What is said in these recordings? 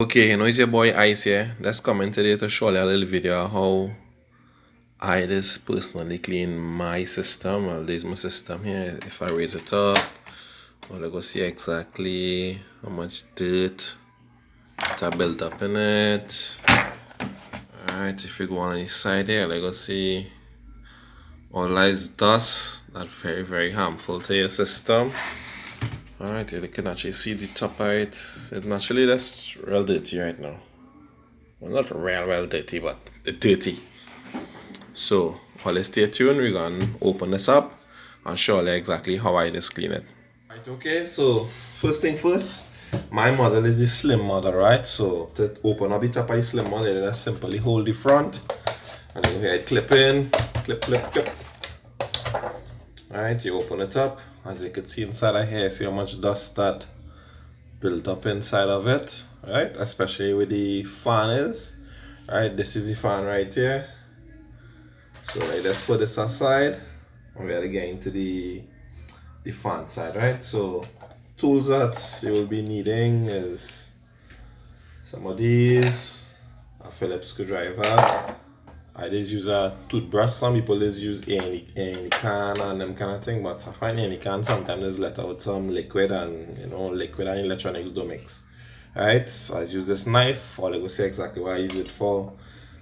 Okay, it's your boy Ice here. Let's come in today to show you a little video how I just personally clean my system. Well, there's my system here. If I raise it up, well, I go see exactly how much dirt that I built up in it. Alright, if you go on the side here, I go see all lies dust. That's very harmful to your system. Alright, you can actually see the top of it. It's naturally that's real dirty right now. Well, not real dirty, but dirty. So, while you stay tuned, we're gonna open this up and show you exactly how I just clean it. Right, okay, so first thing first, my model is the slim model, right? So to open up the top of the slim model, you just simply hold the front and then you clip in, clip. Alright, you open it up. As you can see inside of here, see how much dust that built up inside of it, right? Especially with the fan is. Right, this is the fan right here. So let's put this aside and we are getting to the fan side, right? So tools that you will be needing is some of these, a Phillips screwdriver. I just use a toothbrush. Some people just use any can and them kind of thing, but I find any can sometimes just let out some liquid, and liquid and electronics don't mix. Alright, so I use this knife. I'll go see exactly what I use it for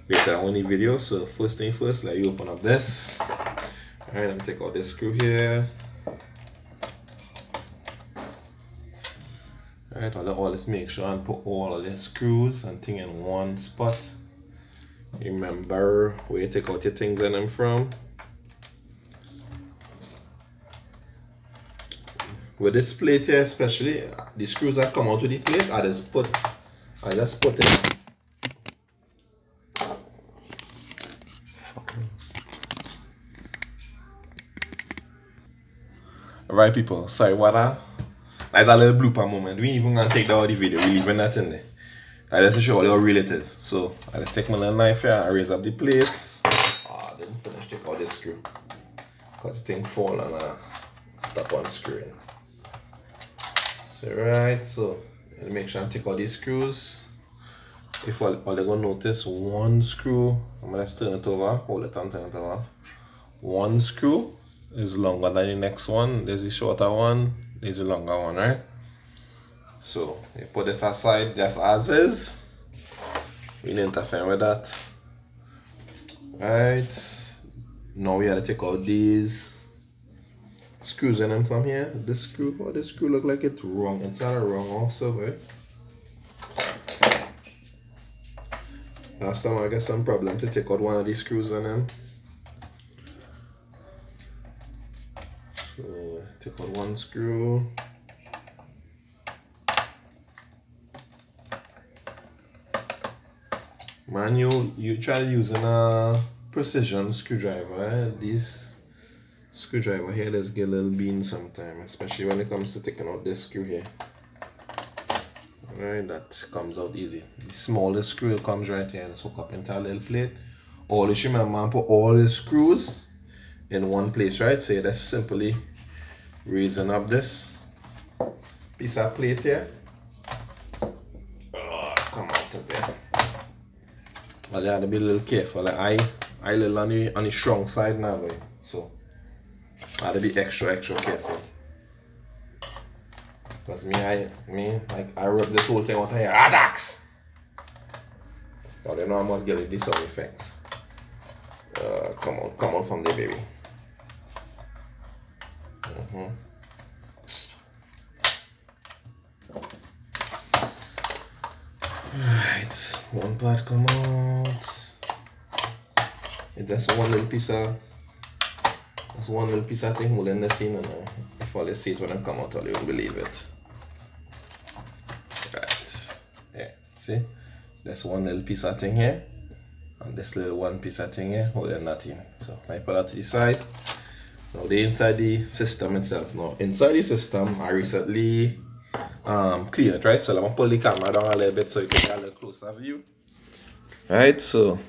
later on in the video. So first thing first, let you open up this. Alright, and take out this screw here. Alright, I'll always make sure and put all of the screws and thing in one spot. Remember where you take out your things in them from. With this plate here, especially the screws that come out with the plate, I just put it. Alright, people, sorry what that's a little blooper moment. We ain't even gonna take down the video, we're leaving that in there. I just to show you how real it is. So I just take my little knife here and raise up the plates. I didn't finish take out this screw because the thing fall and stop unscrewing. So right, so make sure I take out these screws. If all they're gonna notice, one screw, I'm gonna turn it over, hold it and turn it over. One screw is longer than the next one. There's the shorter one, there's the longer one, right? So you put this aside just as is. We didn't interfere with that. Right. Now we have to take out these screws in them from here. This screw look like it's wrong. It's not wrong also, right? Last time I got some problem to take out one of these screws in them. So take out one screw. Man, you try using a precision screwdriver. This screwdriver here does get a little bean sometimes, especially when it comes to taking out this screw here. Alright, that comes out easy. The smallest screw comes right here and it's hooked up into a little plate. Always remember, put all the screws in one place, right? So you're just simply raising up this piece of plate here. Come out of there. But you have to be a little careful. Like I little on the strong side now, boy. So I have to be extra careful. Because I rub this whole thing out here. Attacks! So you know I must get these sound effects. Come on from there, baby. Alright, one part come out. It's just one little piece of thing holding the scene, and if all you see it when I come out, you won't believe it. Right, yeah, see? There's one little piece of thing here, and this little one piece of thing here holding that in. So I put that to the side. Now they're inside the system itself. Now inside the system, I recently clean it, right? So I'm gonna pull the camera down a little bit so you can get a little closer view. Right, so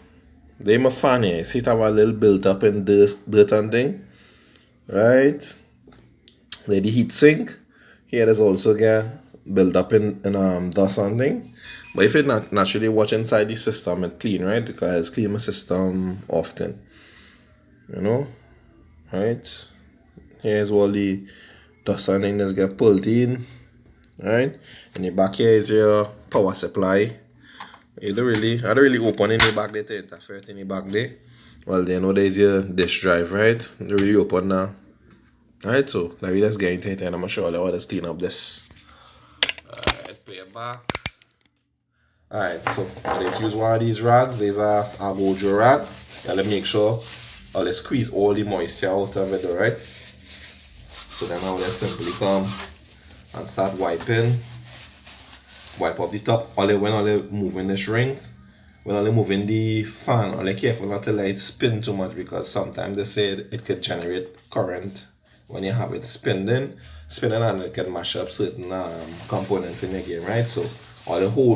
they my fan here. See it have a little built up in dirt and thing. Right? There the heat sink. Here there's also get built up in dust and thing. But if you not naturally watch inside the system, it clean, right? Because I clean my system often. You know? Right? Here's all the dust and things get pulled in. Right? And the back here is your power supply. I don't really open in the back there to interfere in the back there. Well, then know there's your disk drive, right? Don't really open now. Alright, so let me just get into it and I'm gonna show you how to clean up this. Alright, play it back. Alright, so I just use one of these rags. These are Algojo rag. Let me make sure I'll squeeze all the moisture out of it, alright? So then I'll just simply come and start wiping. Wipe off the top. When I'm moving these rings, when I'm moving the fan, I'm careful not to let it spin too much because sometimes they say it could generate current when you have it spinning and it can mash up certain components in your game, right? So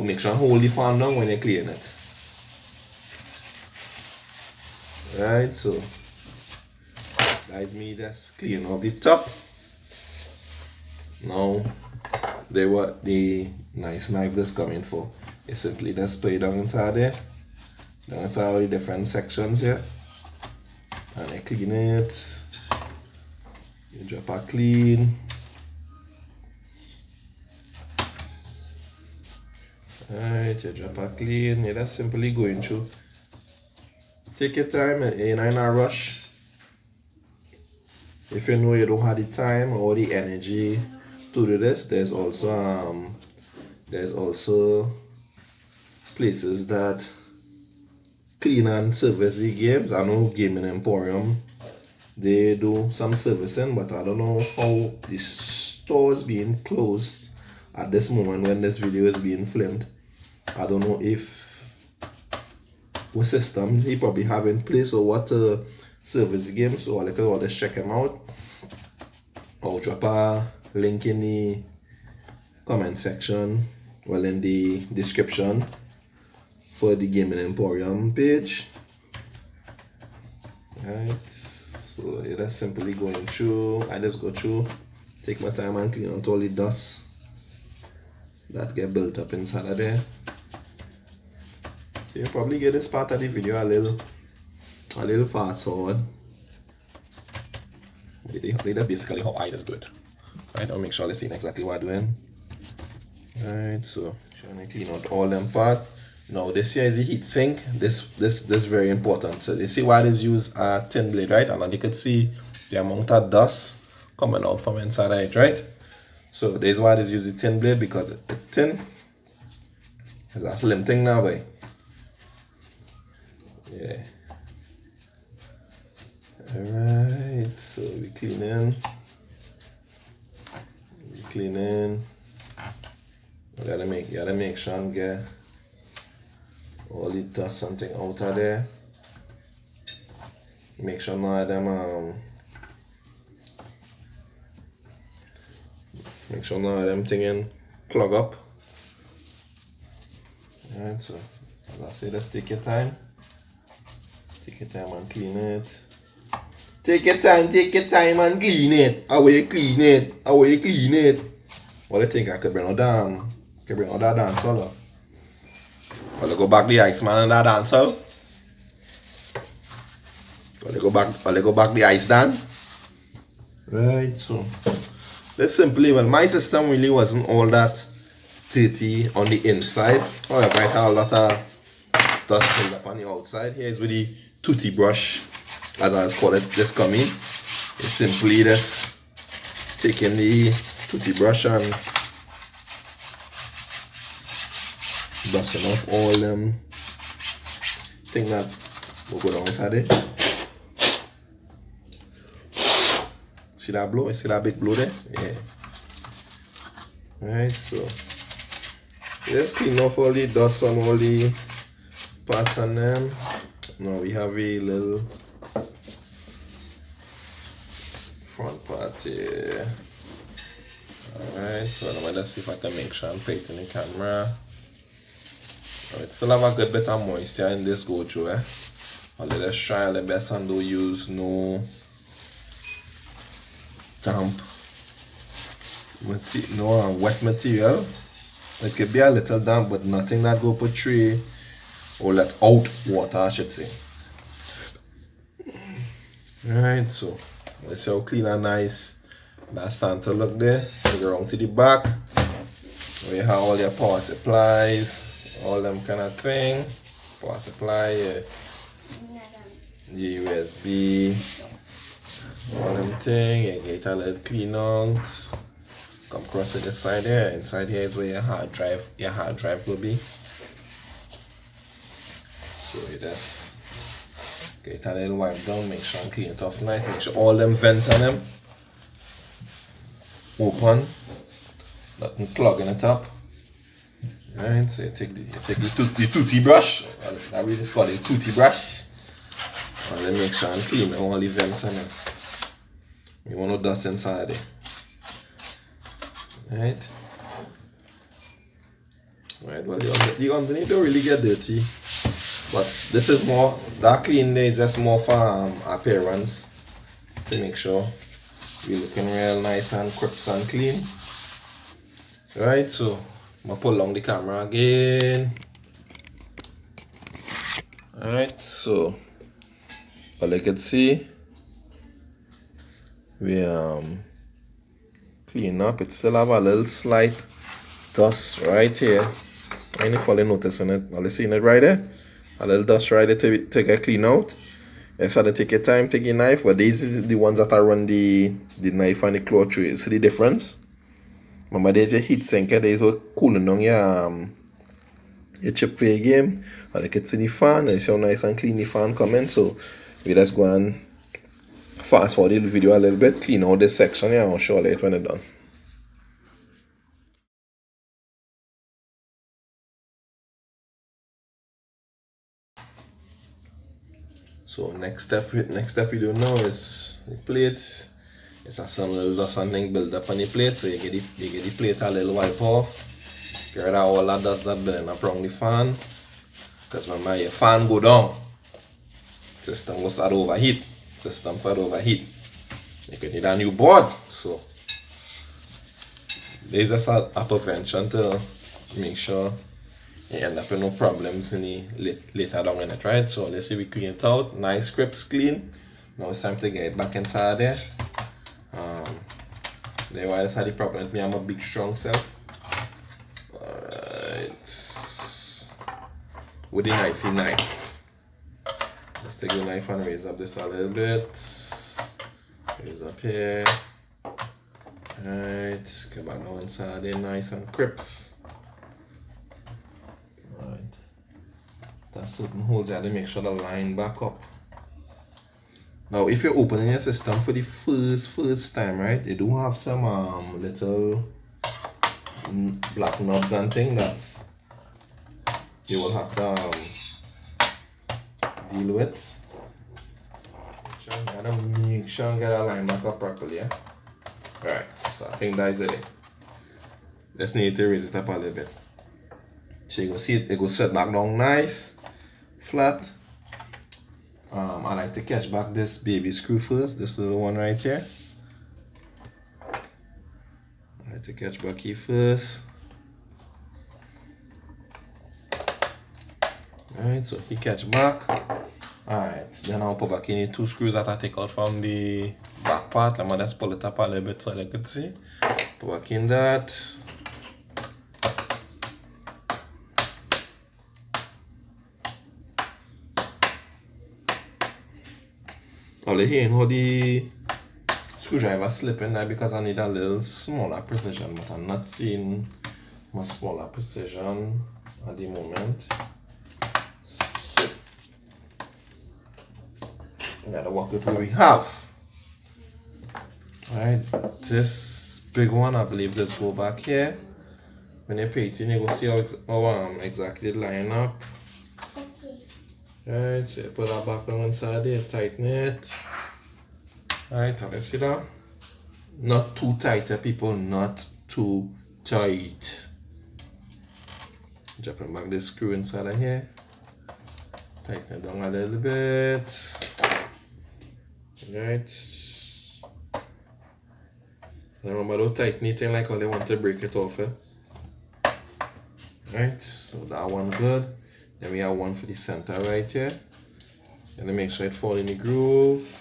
make sure hold the fan down when you clean it. Right, so that's me just clean off the top. Now they what the nice knife that's coming for. You simply just put it down inside there. Down inside all the different sections here. And I clean it. You drop a clean. Alright, you drop a clean. You're just simply going through. Take your time, you're not in a rush. If you know you don't have the time or the energy to do this, there's also places that clean and service the games. I know Gaming Emporium, they do some servicing, but I don't know how the store is being closed at this moment when this video is being filmed. I don't know what system he probably have in place or what service the game, so I'll just check him out. I'll drop a link in the comment section, well, in the description for the Gaming Emporium page. Alright, so you're just simply going through. I just go through, take my time and clean out all the dust that get built up inside of there. So you probably get this part of the video a little fast forward. That's basically how I just do it. Right, I'll make sure they see exactly what I'm doing. Alright, so trying to clean out all them parts. Now this here is the heat sink. This is very important. So you see why this use a thin blade, right? And then you could see the amount of dust coming out from inside of it, right? So this is why this use the thin blade, because it's thin. It's a slim thing now, boy. Yeah. Alright, so we cleaning. You gotta make sure and get all the dust something out of there. Make sure none of them thing clog up. Alright, so as I say, just take your time. Take your time and clean it. Take your time and clean it. How you clean it? What do you think? I could bring out that dance hall? I'll go back the ice man in that dance hall. I'll go back the ice dan. Right, so that's simply, well, my system really wasn't all that dirty on the inside. However, I had a lot of dust built up on the outside. Here's with the toothie brush, as I call it, just coming. It's simply just taking the toothie brush and dusting off all them thing that will go down inside it. See that blow? See that big blow there? Yeah. Alright, so just clean off all the dust on all the parts on them. Now we have a little front part here. Alright, so now let's see if I can make sure and put it in the camera. Alright, still have a good bit of moisture in this go through. I'll just try the best and do use no damp, no wet material It could be a little damp, but nothing that go portray or let out water, I should say. Alright, so let's see how clean and nice that's starting to look there. Go around to the back where you have all your power supplies, all them kind of thing. Power supply, the USB, all them thing. You get a little clean out. Come across to this side here. Inside here is where your hard drive will be. So you just get a little wipe down, make sure and clean it off nice, make sure all them vents on them open, nothing clogging it up. Alright, so you take the toothie brush, that really is called a toothie brush, and then make sure and clean all the vents on them. You want no dust inside there. Right, well the underneath don't really get dirty, but this is more, that clean there is just more for appearance, to make sure we're looking real nice and crisp and clean. Right, so I'm gonna pull along the camera again. Alright, so all you can see, we clean up. It still have a little slight dust right here. I ain't fully noticing it. Are you seeing it right there? A little dust right there to get clean out. Yes, so take your time, take your knife, but these are the ones that I run the knife and the claw through. You see the difference? Remember, there's your heat sink, there's what cooling down your chip for your game. And you can see the fan, and you see how nice and clean the fan coming. So we just go and fast forward the video a little bit, clean out this section here, and I'll show you it when it's done. So next step we do now is the plates. It's some little dust and thing build up on the plate, so you get the plate a little wipe off. Get rid of all that dust that building up around the fan. Because remember, your fan go down, system will start overheat. You could need a new board. So there's just a prevention to make sure you end up with no problems in the later down in it, right? So let's see, we clean it out, nice, crisp, clean. Now it's time to get it back inside there. There why I had the problem with me, I'm a big strong self. Alright. With the knife. Let's take the knife and raise up this a little bit. Raise up here. Alright, get back now inside there, nice and crisp. Alright. That's certain holes there to make sure the line back up. Now, if you're opening your system for the first time, right, they do have some little black knobs and things that you will have to deal with. Make sure and get a line back up properly, yeah? Alright, so I think that is it. Just need to raise it up a little bit. So you can see it goes set back down nice, flat. I like to catch back this baby screw first, this little one right here. I like to catch back here first. Alright, so he catch back. Alright, then I'll put back in the two screws that I take out from the back part. Let me just pull it up a little bit so you can see. Put back in that. All you hear how the screwdriver slipping there because I need a little smaller precision, but I'm not seeing my smaller precision at the moment. So we gotta work with what we have. Alright, this big one, I believe this go back here. When you pay it in, you go see how exactly it line up. Alright, so you put that back down inside there, tighten it. Alright, let's see that. Not too tight, people, not too tight. Dropping back this screw inside of here. Tighten it down a little bit. Alright. Remember, don't tighten it in like how they want to break it off. Right, so that one good. Then we have one for the center right here. And then make sure it fall in the groove.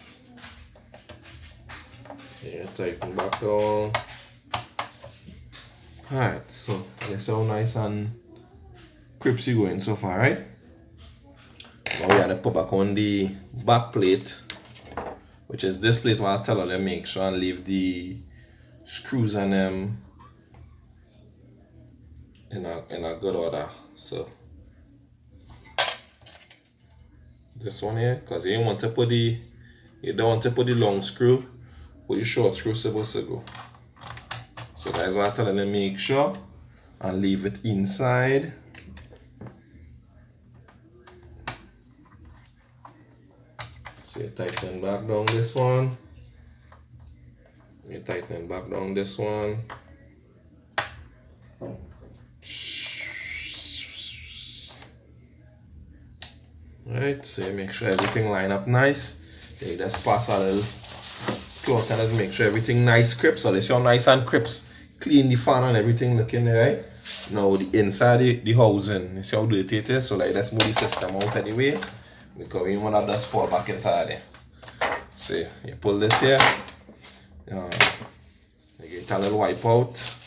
Here, tighten back down. Alright, so that's how nice and crispy going so far, right? Now we have to put back on the back plate, which is this plate where I'll tell them make sure and leave the screws and them in a good order. So this one here, because you don't want to put the long screw, put the short screw supposed to go. So that's why I tell them make sure and leave it inside. So you tighten back down this one. You tighten back down this one. Right, so you make sure everything line up nice. Then you just pass a little cloth and just make sure everything nice crisp. So this is how nice and crisp. Clean the fan and everything looking there, right? Now the inside the housing, you see how dirty it is? So like let's move the system out anyway, because we want to just fall back inside there. So you pull this here, you get a little wipe out.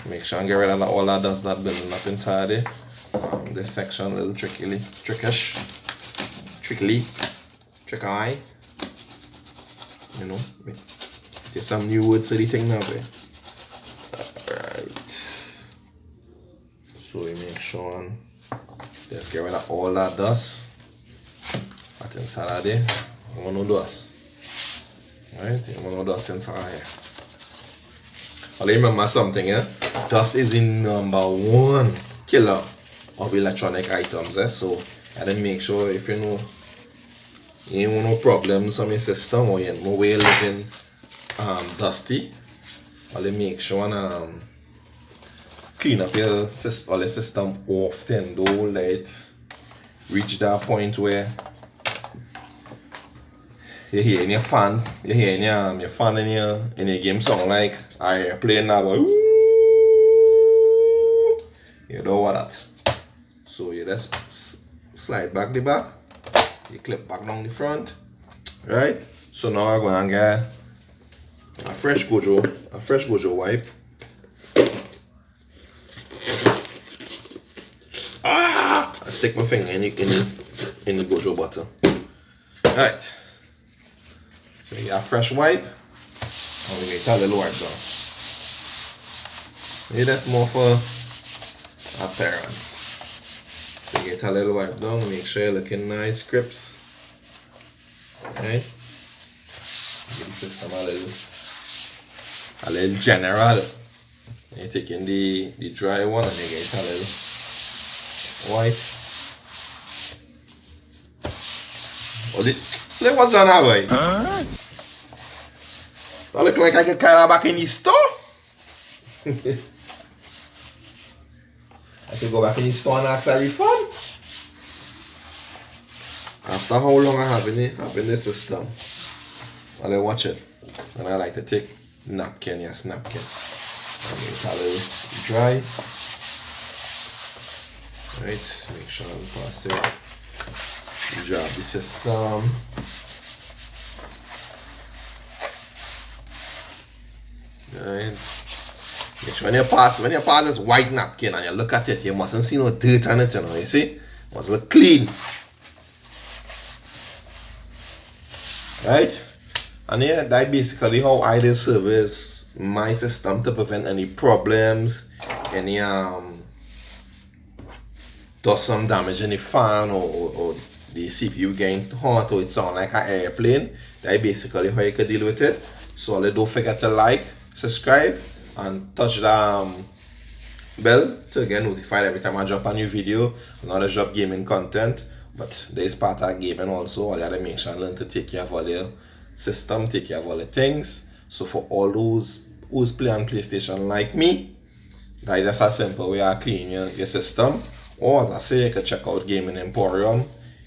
Make sure and get rid of all that dust that building up inside there. This section a little tricky, you know. There's some new words to the thing now, babe. Alright. So we make sure and just get rid of all that dust that's inside of there. You want no dust. Alright, you want no dust inside here. I'll remember something, eh? Dust is the #1 killer of electronic items, eh? So I then make sure if you know you ain't want no problems on your system or you no way living dusty, I'll make sure and clean up your system often. Don't let it reach that point where you hear your fan, your fan in your game song like I playing now, but you don't want that. So you just slide back the back, you clip back down the front, right? So now I'm going to get a fresh Gojo wipe. I stick my finger in the Gojo bottle. Right. So you got a fresh wipe, and we get a little wipe down. Maybe that's more for appearance. So you get a little wipe down, make sure you're looking nice, crisp. Right? Give the system a little general. You're taking the dry one and you get a little white. Look what's on that way. That look like I get carried back in the store. I could go back in the store and ask a refund. After how long I have in the system, I'll watch it. And I like to take napkin, yes, napkin. And make it a little dry. Right, make sure I pass it. Dry the system. Right. Make sure when you pass this white napkin and you look at it, you mustn't see no dirt on it, you know, you see? It must look clean. Right? And yeah, that's basically how I do service my system to prevent any problems, any does some damage in the fan or the CPU getting hot or it sound like an airplane. That's basically how you can deal with it. So don't forget to like, subscribe, and touch the bell to get notified every time I drop a new video. Another drop gaming content, but there is part of gaming also. All you gotta make sure and learn to take care of all the system, take care of all the things. So for all those who's playing PlayStation like me, that is just a simple way of cleaning your system. Or as I say, you can check out Gaming Emporium.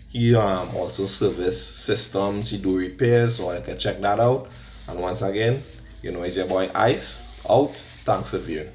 He also service systems, he do repairs, so you can check that out. And once again, you know, it's your boy Ice out. Thanks for viewing.